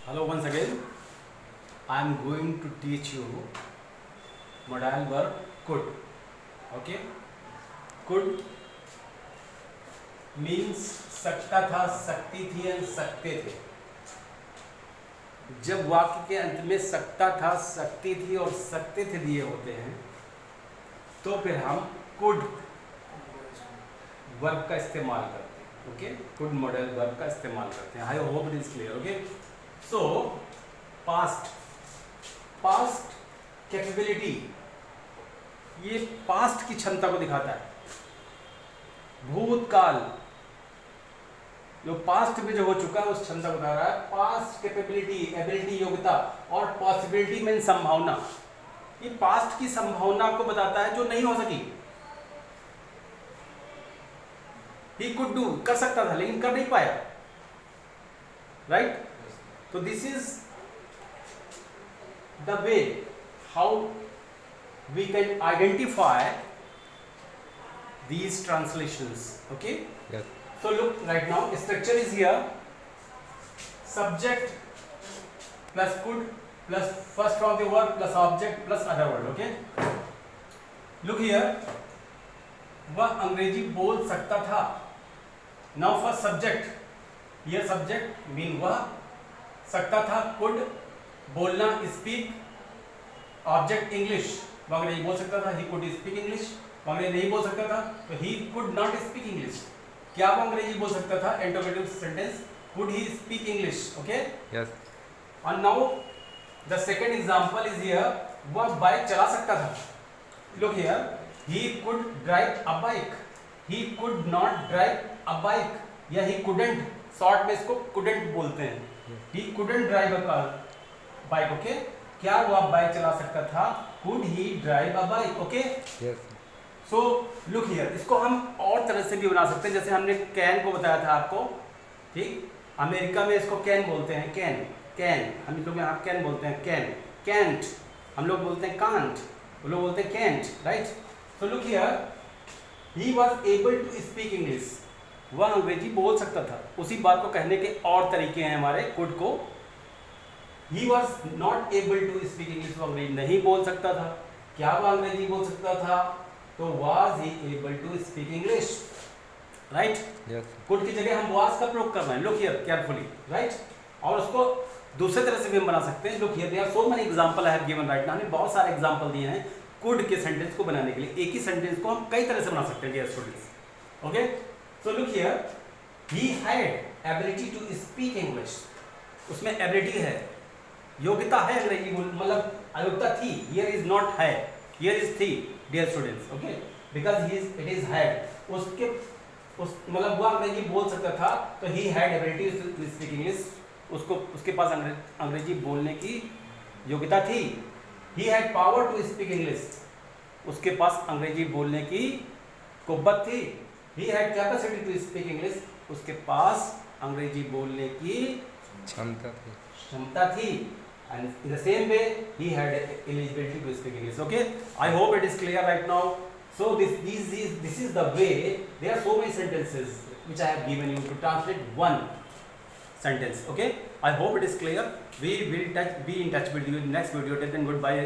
Hello, once again. I am going to teach you modal verb could. Okay? Could means सकता था, सकती थी and सकते थे. जब वाक्य के अंत में सकता था, सकती थी और सकते थे दिए होते हैं तो फिर हम could वर्ब का इस्तेमाल करते हैं. ओके, could मॉडल वर्ब का इस्तेमाल करते हैं. I hope it is clear. Okay, so past capability, ये पास्ट की क्षमता को दिखाता है. भूतकाल जो पास्ट में जो हो चुका है उस क्षमता को बता रहा है. पास्ट कैपेबिलिटी, एबिलिटी योग्यता, और पॉसिबिलिटी में संभावना, ये पास्ट की संभावना को बताता है जो नहीं हो सकी. ही कुड डू, कर सकता था लेकिन कर नहीं पाया. राइट? तो this is the way how we can identify these translations. Okay, Yes. so look, right now structure is here: subject plus could plus first from the word plus object plus other word. Okay, look here, वह अंग्रेजी बोल सकता था. Now first subject, here subject mean वह सकता था, could बोलना, speak, object English, वो अंग्रेजी बोल सकता था, ही कुड स्पीक इंग्लिश. वो अंग्रेजी नहीं बोल सकता था तो he could not speak English. क्या वो अंग्रेजी बोल सकता था? Interrogative sentence, could he speak English. Okay, Yes. और now the second example is here, वह बाइक चला सकता था. Look here, he could drive a bike, he could not drive a bike, या ही कुडंट, शॉर्ट में इसको couldn't बोलते हैं. He couldn't drive a car bike. Okay, क्या वो आप बाइक चला सकता था? Could he drive a bike. Okay, Yes. So look here, इसको हम और तरह से भी बना सकते हैं. जैसे हमने कैन को बताया था आपको. ठीक, अमेरिका में इसको कैन बोलते हैं. कैन, कैन हम लोग यहाँ कैन बोलते हैं. कैन, कैंट हम लोग बोलते हैं. कांट वो लोग बोलते हैं can't. Right? So look here, he was able to speak English, वह अंग्रेजी बोल सकता था. उसी बात को कहने के और तरीके हैं हमारे कुड को. He was not able to speak English, वो अंग्रेजी नहीं बोल सकता था. क्या वो अंग्रेजी बोल सकता था? तो was he able to speak English? Right? Yes. Could की जगह हम was का प्रयोग कर रहे हैं. Look here carefully. Right? और उसको दूसरे तरह से भी हम बना सकते हैं. Look here, there are so many example I have given right now. हमने बहुत सारे एग्जाम्पल दिए हैं कुड के सेंटेंस को बनाने के लिए. एक ही सेंटेंस को हम कई तरह से बना सकते हैं dear students. Okay? So look here, he had ability to speak English. उसमें ability है, योग्यता है अंग्रेजी बोल, मतलब अयोग्यता थी. हियर इज नॉट है, हियर इज थी dear students. Okay, because he is, it is had. उसके उस मतलब वो अंग्रेजी बोल सकता था तो he had ability to speak English, उसको उसके पास अंग्रेजी बोलने की योग्यता थी. He had power to speak English, उसके पास अंग्रेजी बोलने की कुव्वत थी. He had capacity to speak English, उसके पास अंग्रेजी बोलने की क्षमता थी. And in the same way, he had eligibility to speak English. Okay, I hope it is clear right now. So this is the way. There are so many sentences which I have given you to translate one sentence. Okay, I hope it is clear. We will be in touch with you in next video. Till then, goodbye.